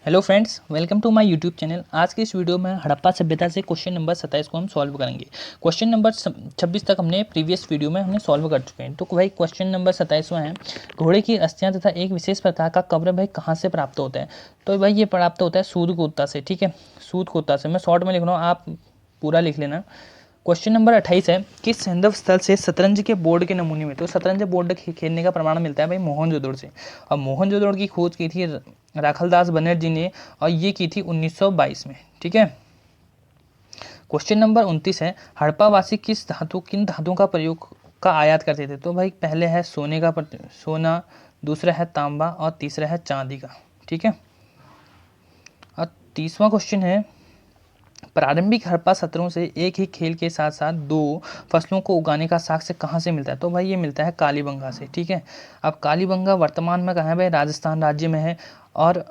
Hello friends, welcome to my YouTube channel. आज के इस वीडियो में हड़प्पा सभ्यता से क्वेश्चन नंबर 27 को हम सॉल्व करेंगे। क्वेश्चन नंबर 26 तक हमने प्रीवियस वीडियो में हमने सॉल्व कर चुके हैं। तो भाई क्वेश्चन नंबर 27वां है, घोड़े की अस्थियां तथा एक विशेष प्रकार का कब्र भाई कहाँ से प्राप्त होता है। तो भाई ये प्राप्त होता है सूदकुत्ता से। ठीक है, सूदकुत्ता से। मैं शॉर्ट में लिख रहा हूँ, आप पूरा लिख लेना। क्वेश्चन नंबर 28 है, किस संदर्भ स्थल से शतरंज के बोर्ड के नमूने में, तो शतरंज बोर्ड खेलने का प्रमाण मिलता है भाई मोहनजोदड़ो से। और मोहनजोदड़ो की खोज की थी राखलदास बनर्जी ने, और ये की थी 1922 में। ठीक है। क्वेश्चन नंबर 29 है, हड़प्पावासी किन धातुओं का प्रयोग का आयात करते थे। तो भाई पहले है सोना, दूसरा है तांबा और तीसरा है चांदी का। ठीक है। और 30वां क्वेश्चन है, प्रारंभिक हड़प्पा सत्रों से एक ही खेल के साथ साथ दो फसलों को उगाने का साक्ष्य कहाँ से मिलता है। तो भाई ये मिलता है कालीबंगा से। ठीक है। अब कालीबंगा वर्तमान में कहाँ है भाई, राजस्थान राज्य में है। और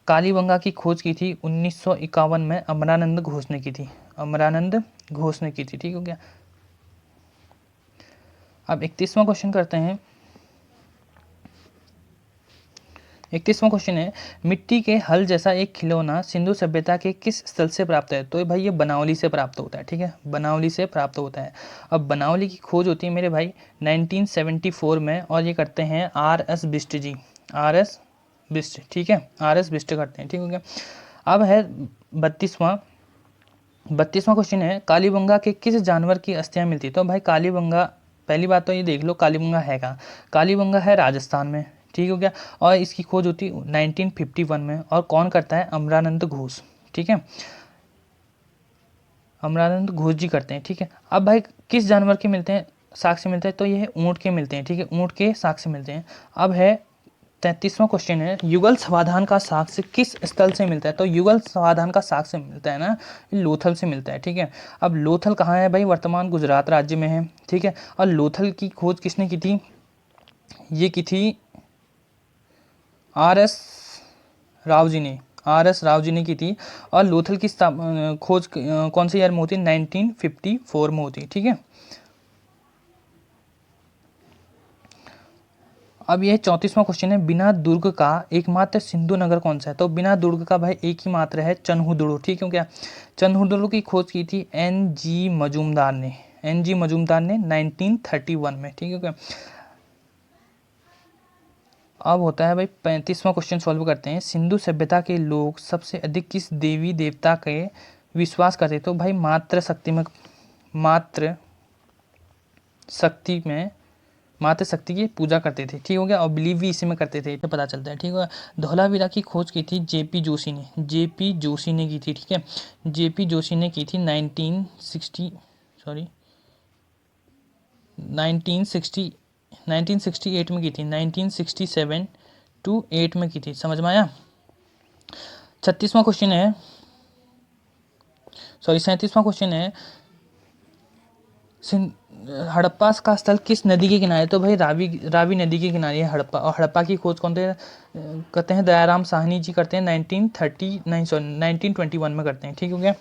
कालीबंगा की खोज की थी 1951 में अमरानंद घोष ने की थी। अमरानंद घोष ने की थी। ठीक हो गया। अब 31वां क्वेश्चन करते हैं। 31वां क्वेश्चन है, मिट्टी के हल जैसा एक खिलौना सिंधु सभ्यता के किस स्थल से प्राप्त है। तो भाई ये बनावली से प्राप्त होता है। ठीक है, बनावली से प्राप्त होता है। अब बनावली की खोज होती है मेरे भाई 1974 में, और ये करते हैं RS बिष्ट जी। RS बिष्ट। ठीक है, RS बिष्ट करते हैं। ठीक हो गया। अब है 32वां क्वेश्चन है, कालीबंगा के किस जानवर की अस्थियां मिलती है। तो भाई कालीबंगा, पहली बात तो ये देख लो कालीबंगा है कहाँ। कालीबंगा है राजस्थान में। ठीक हो गया। और इसकी खोज होती 1951 में, और कौन करता है, अमरानंद घोष। ठीक है, अमरानंद घोष जी करते हैं। ठीक है। अब भाई किस जानवर के मिलते हैं, साक्ष्य मिलते हैं। तो ये ऊँट के मिलते हैं। ठीक है, ऊँट के साक्ष्य मिलते हैं। अब है 33वां क्वेश्चन है, युगल समाधान का साक्ष्य किस स्थल से मिलता है। तो युगल समाधान का साक्ष्य मिलता है ना, लोथल से मिलता है। ठीक है। अब लोथल कहाँ है भाई, वर्तमान गुजरात राज्य में है। ठीक है। और लोथल की खोज किसने की थी, ये की थी RS राव जी ने। RS राव जी ने की थी। और लोथल की खोज कौन से ईयर में होती है, 1954 में होती है। ठीक है। अब ये 34वां क्वेश्चन है, बिना दुर्ग का एकमात्र सिंधु नगर कौन सा है। तो बिना दुर्ग का भाई एक ही मात्र है, चन्हुदुर्ग। ठीक है क्या। चन्हुदुर्ग की खोज की थी NG मजूमदार ने। NG मजूमदार ने 1931 में। ठीक है क्या। अब होता है भाई 35वां क्वेश्चन सॉल्व करते हैं, सिंधु सभ्यता के लोग सबसे अधिक किस देवी देवता के विश्वास करते। तो भाई मातृ शक्ति की पूजा करते थे। ठीक हो गया। और बिलीव भी इसी में करते थे, तो पता चलता है। ठीक है। धौलावीरा की खोज की थी JP जोशी ने। JP जोशी ने की थी। ठीक है, JP जोशी ने की थी 1968 में की थी। 1967 to 8 में की थी। समझ में आया। 37वां क्वेश्चन है, हड़प्पा का स्थल किस नदी के किनारे। तो भाई रावी नदी के किनारे है हड़प्पा। और हड़प्पा की खोज कौन करते हैं, दयाराम साहनी जी करते हैं 1921 में करते हैं। ठीक हो गया।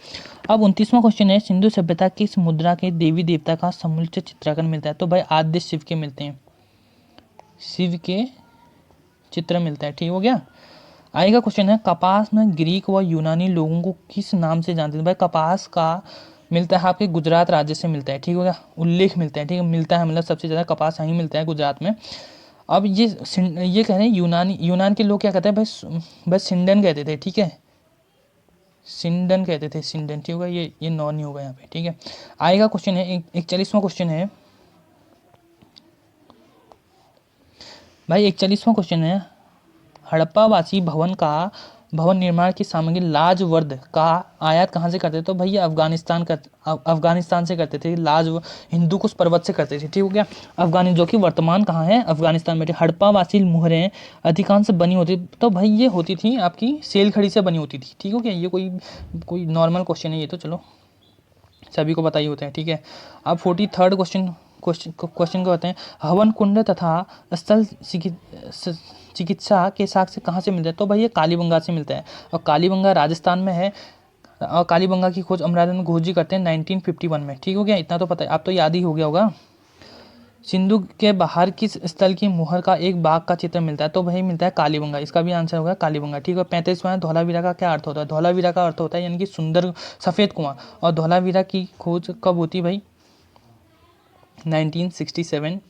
अब 29वां क्वेश्चन है, सिंधु सभ्यता किस मुद्रा के देवी देवता का समुचित चित्रांकन मिलता है। तो भाई आद्य शिव के मिलते हैं, शिव के चित्र मिलता है। ठीक हो गया। आएगा क्वेश्चन है, कपास में ग्रीक व यूनानी लोगों को किस नाम से जानते थे। भाई कपास का मिलता है आपके गुजरात राज्य से मिलता है। ठीक हो गया, उल्लेख मिलता है। ठीक है, मिलता है मतलब सबसे ज़्यादा कपास यहीं मिलता है गुजरात में। अब ये कह रहे हैं यूनान के लोग क्या कहते हैं भाई, बस सिंडन कहते थे। ठीक है, सिंडन कहते थे, सिंडन। ठीक होगा, ये नॉन नहीं होगा यहाँ पे। ठीक है। आएगा क्वेश्चन है 41वां क्वेश्चन है भाई, 41वां क्वेश्चन है, हड़प्पावासी भवन निर्माण की सामग्री लाजवर्द का आयात कहाँ से करते थे। तो भैया अफगानिस्तान से करते थे। हिंदू कुश पर्वत से करते थे। ठीक हो गया। जो कि वर्तमान कहाँ है, अफगानिस्तान में। हड़प्पावासी मुहरें अधिकांश बनी होती, तो भाई ये होती थी आपकी सेल खड़ी से बनी होती थी। ठीक हो गया। ये कोई नॉर्मल क्वेश्चन है ये, तो चलो सभी को पता ही होता है। ठीक है। अब 43rd क्वेश्चन को कहते हैं, हवन कुंड तथा स्थल चिकित्सा के साक्ष्य कहाँ से मिलते हैं। तो भाई ये कालीबंगा से मिलता है। और कालीबंगा राजस्थान में है। और कालीबंगा की खोज अमरानंद घोष जी करते हैं 1951 में। ठीक हो गया, इतना तो पता है, आप तो याद ही हो गया होगा। सिंधु के बाहर किस स्थल की मुहर का एक बाघ का चित्र मिलता है? तो भाई मिलता है कालीबंगा, इसका भी आंसर होगा कालीबंगा। ठीक है, 35वां है, धौलावीरा का क्या अर्थ होता है? धौलावीरा का अर्थ होता है यानी कि सुंदर सफ़ेद कुआं। और धौलावीरा की खोज कब होती भाई? 1967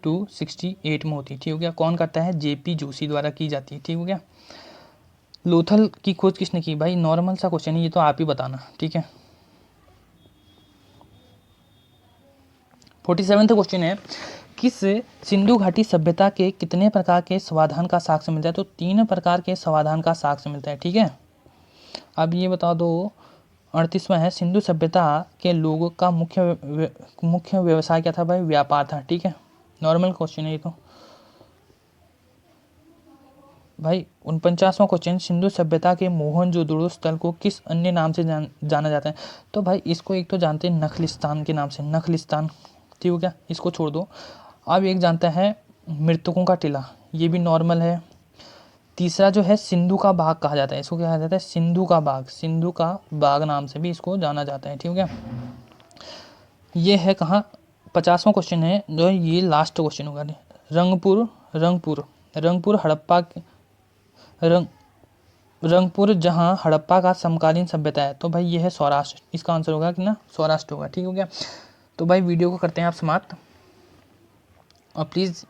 टू 68 में होती है। ठीक हो गया, कौन करता है? जेपी जोशी द्वारा की जाती है। ठीक हो गया। लोथल की खोज किसने की? भाई नॉर्मल सा क्वेश्चन है, ये तो आप ही बताना। ठीक है, 47वां क्वेश्चन है, किस सिंधु घाटी सभ्यता के कितने प्रकार के समाधान का साक्ष्य मिलता है? तो 3 प्रकार के समाधान का साक्ष्य मिलता है। ठीक है, अब ये बता दो, 38वां है, सिंधु सभ्यता के लोगों का मुख्य व्यवसाय क्या था? भाई व्यापार था। ठीक है, नॉर्मल क्वेश्चन है ये तो। भाई 49वां क्वेश्चन, सिंधु सभ्यता के मोहनजोदड़ो स्थल को किस अन्य नाम से जाना जाता है? तो भाई इसको एक तो जानते हैं नखलिस्तान के नाम से, नखलिस्तान। ठीक हो गया, इसको छोड़ दो। अब एक जानता है मृतकों का टीला, ये भी नॉर्मल है। तीसरा जो है सिंधु का बाग कहा जाता है, इसको क्या कहा जाता है? सिंधु का बाग, सिंधु का बाग नाम से भी इसको जाना जाता है। ठीक हो गया, ये है कहाँ? 50वां क्वेश्चन है जो ये लास्ट क्वेश्चन होगा। रंगपुर रंगपुर रंगपुर हड़प्पा रंग रंगपुर जहाँ हड़प्पा का समकालीन सभ्यता है, तो भाई ये है सौराष्ट्र, इसका आंसर होगा कि ना सौराष्ट्र होगा। ठीक हो गया, तो भाई वीडियो को करते हैं आप समाप्त। और प्लीज़